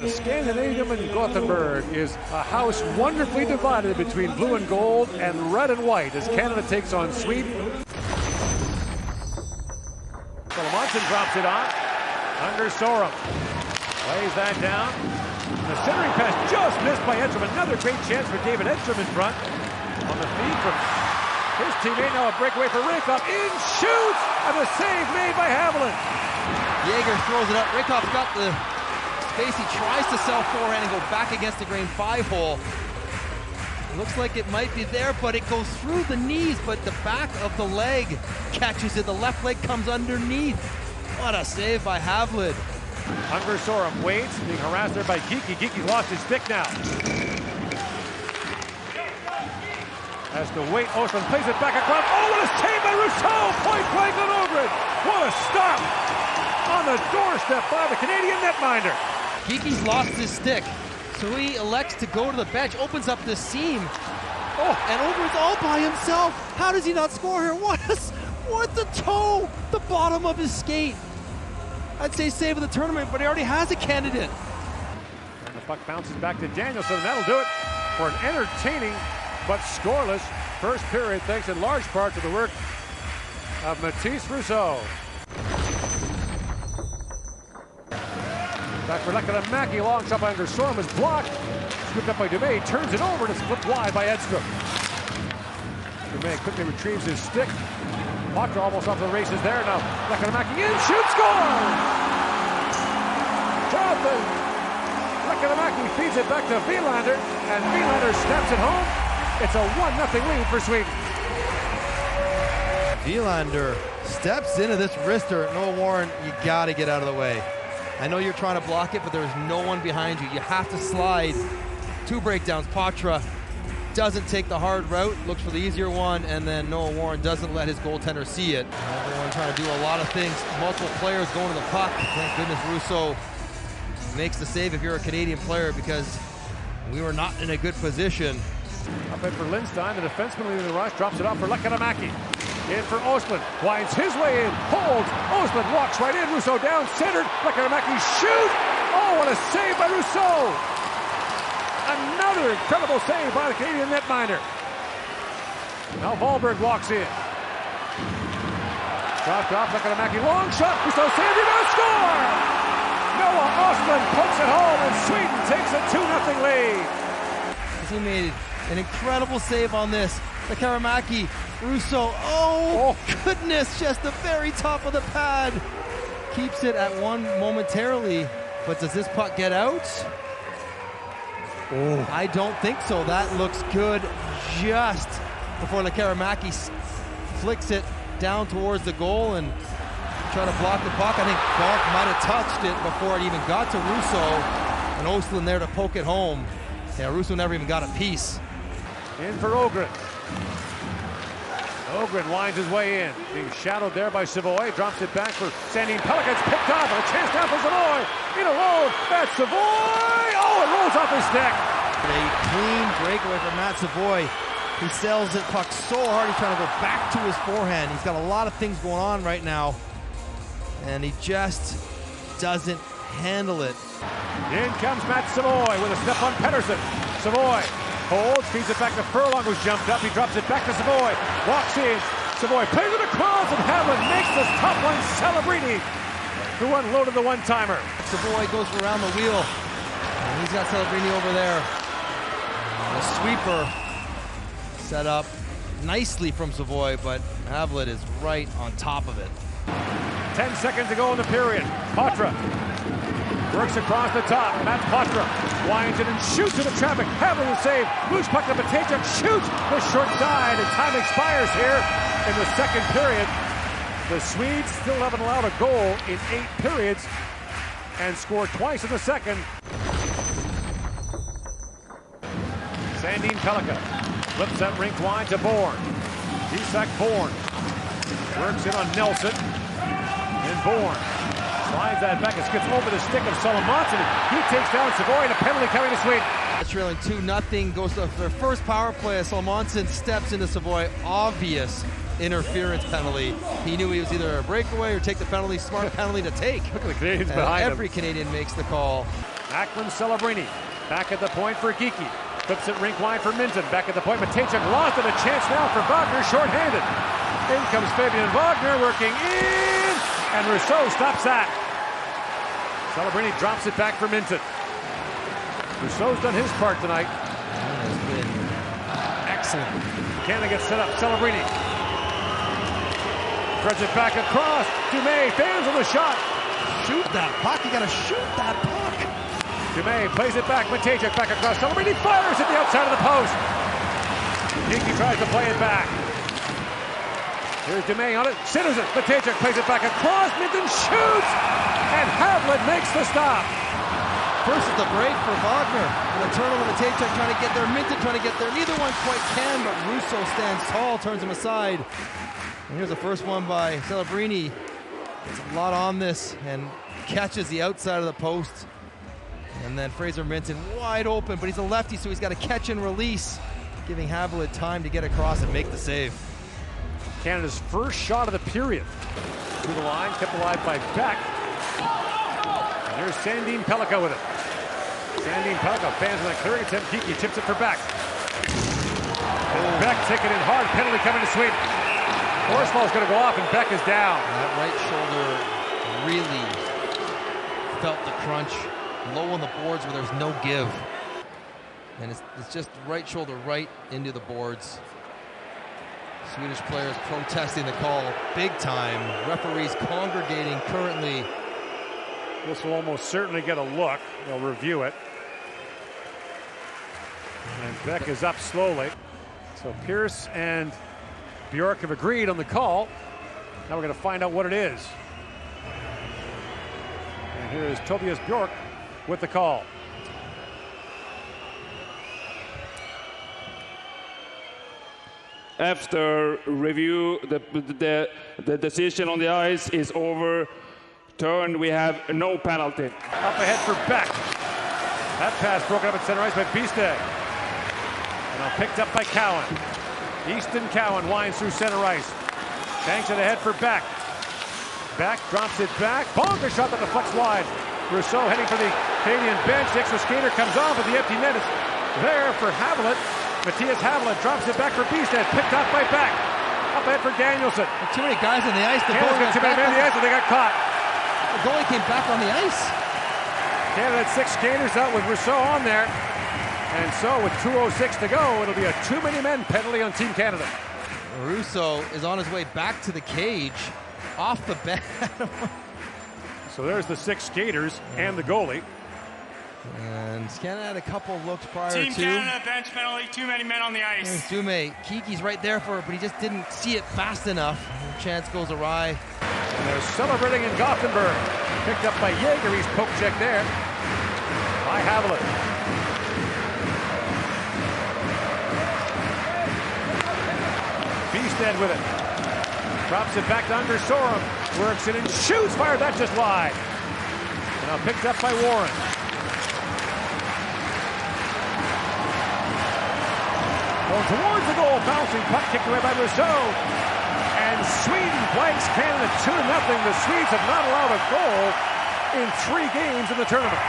Scandinavium in Gothenburg is a house wonderfully divided between blue and gold and red and white as Canada takes on Sweden. Solomonson drops it on. Under Sorum. Lays that down. The centering pass just missed by Edstrom. Another great chance for David Edstrom in front. On the feed from his teammate. Now a breakaway for Rakoff. In shoots! And a save made by Haviland. Jaeger throws it up. Rakoff's got the space. He tries to sell forehand and go back against the green 5-hole. Looks like it might be there, but it goes through the knees, but the back of the leg catches it. The left leg comes underneath. What a save by Haviland. Unger Sorum waits, being harassed there by Geekie. Geekie lost his stick now. Has to wait. Ostlund plays it back across. Oh, what a save by Rousseau! Point blank on Ogren. What a stop on the doorstep by the Canadian netminder. Geekie's lost his stick, so he elects to go to the bench, opens up the seam. Oh, and Ogren's all by himself. How does he not score here? What the toe? The bottom of his skate. I'd say save of the tournament, but he already has a candidate. And the puck bounces back to Danielson, and that'll do it for an entertaining but scoreless first period, thanks in large part to the work of Mathis Rousseau. Back for Lekkerimäki, long shot by Unger Sorum is blocked. Scooped up by Dumais, turns it over, and it's flipped wide by Edstrom. Dumais quickly retrieves his stick. Potter almost off the races there. Now Lekkerimäki in, shoots, scores! Jonathan Lekkerimäki feeds it back to Wilander, and Wilander snaps it home. It's a 1-0 lead for Sweden. Wilander steps into this wrister. Noah Warren, you got to get out of the way. I know you're trying to block it, but there's no one behind you. You have to slide. 2 breakdowns. Poitras doesn't take the hard route, looks for the easier one, and then Noah Warren doesn't let his goaltender see it. Everyone trying to do a lot of things. Multiple players going to the puck. Thank goodness Rousseau makes the save if you're a Canadian player, because we were not in a good position. Up in for Lindstein, the defenseman leading the rush, drops it off for Lekkerimäki. In for Ostlund, winds his way in, holds, Ostlund walks right in, Rousseau down, centered, Lekkerimäki shoot! Oh, what a save by Rousseau! Another incredible save by the Canadian netminder. Now Wahlberg walks in. Dropped off, Lekkerimäki, long shot, Rousseau saved, you're gonna score! Noah Ostlund pokes it home, and Sweden takes a 2-0 lead. He made an incredible save on this. Lekkerimäki, Rousseau, oh goodness, just the very top of the pad. Keeps it at 1 momentarily, but does this puck get out? Oh. I don't think so. That looks good just before Lekkerimäki flicks it down towards the goal and try to block the puck. I think Bonk might have touched it before it even got to Rousseau, and Ostlund there to poke it home. Yeah, Rousseau never even got a piece. In for Ogren. Ogren winds his way in, being shadowed there by Savoy, drops it back for Sandin Pelicans, picked up, and a chance down for Savoy. In alone, that's Savoy! Oh, it rolls off his stick. A clean breakaway from Matt Savoy. He sells it puck so hard, he's trying to go back to his forehand. He's got a lot of things going on right now, and he just doesn't handle it. In comes Matt Savoy with a step on Pettersson. Savoy holds, feeds it back to Furlong, who's jumped up. He drops it back to Savoy. Walks in. Savoy plays it across, and Haviland makes this top line Celebrini, who unloaded the one-timer. Savoy goes around the wheel, and he's got Celebrini over there. The sweeper set up nicely from Savoy, but Haviland is right on top of it. 10 seconds to go in the period. Poitras works across the top. Matt Poitras winds it and shoots into traffic. Haviland save. Loose puck to Matejchuk. Shoots the short side, and time expires here in the second period. The Swedes still haven't allowed a goal in 8 periods and scored twice in the second. Sandin Pellikka flips that rink wide to Bourne. Isak Bourne works in on Nelson. And Bourne slides that back and skips over the stick of Solomonson. He takes down Savoy, and a penalty coming to Sweden. Trailing 2-0, goes to their first power play as Solomonson steps into Savoy. Obvious interference penalty. He knew he was either a breakaway or take the penalty. Smart penalty to take. Look at the Canadians behind him. Every Canadian makes the call. Ackland Celebrini. Back at the point for Geekie. Flips it rink wide for Minton. Back at the point, Matejchuk lost it. A chance now for Wagner, short-handed. In comes Fabian Wagner, working in, and Rousseau stops that. Celebrini drops it back for Minton. Rousseau's done his part tonight. That has been excellent. Canada gets set up. Celebrini threads it back across. Dumais fails on the shot. Shoot that puck. You got to shoot that puck. Dumais plays it back. Matejchuk back across. Celebrini fires at the outside of the post. Geekie tries to play it back. Here's Dumais on it. Citizen. Matejchuk plays it back across. Minton shoots. And Havlat makes the stop. First is the break for Wagner. And a turnover, Matejchuk trying to get there. Minton trying to get there. Neither one quite can, but Rousseau stands tall, turns him aside. And here's the first one by Celebrini. There's a lot on this and catches the outside of the post. And then Fraser Minton wide open, but he's a lefty, so he's got to catch and release, giving Havlat time to get across and make the save. Canada's first shot of the period. Through the line, kept alive by Beck. And here's Sandin Pellikka with it. Sandin Pellikka fans in the clearing attempt. Geekie tips it for Beck. And Beck taking it hard. Penalty coming to Sweden. Horsfall's going to go off, and Beck is down. That right shoulder really felt the crunch. Low on the boards where there's no give. And it's just right shoulder right into the boards. Swedish players protesting the call big time. Referees congregating currently. This will almost certainly get a look. They'll review it. And Beck is up slowly. So Pierce and Bjork have agreed on the call. Now we're going to find out what it is. And here is Tobias Bjork with the call. After review, the decision on the ice is overturned. We have no penalty. Up ahead for Beck. That pass broken up at center ice by Bistad. And now picked up by Cowan. Easton Cowan winds through center ice. Banks it ahead for Beck. Beck drops it back. Bonker shot that deflects wide. Rousseau heading for the Canadian bench. The extra skater comes off at the empty net. It's there for Havlat. Matthias Havlat drops it back for Bistad. Picked up by Beck. Up ahead for Danielson. Too many guys on the ice. Canada's got too many men on the ice, and they got caught. The goalie came back on the ice. Canada had 6 skaters out with Rousseau on there. And so with 2:06 to go, it'll be a too many men penalty on Team Canada. Rousseau is on his way back to the cage, off the bat. So there's the 6 skaters and the goalie. And Canada had a couple looks prior to. Team Canada, bench penalty, too many men on the ice. There's Dumais. Kiki's right there for it, but he just didn't see it fast enough. Chance goes awry. And they're celebrating in Gothenburg. Picked up by Yeager. He's poke check there by Havlat. Bistad with it. Drops it back to under Sorum. Works it and shoots. Fired that just wide. And now picked up by Warren. Going towards the goal. Bouncing puck kicked away by Rousseau. And Sweden blanks Canada 2-0. The Swedes have not allowed a goal in 3 games in the tournament.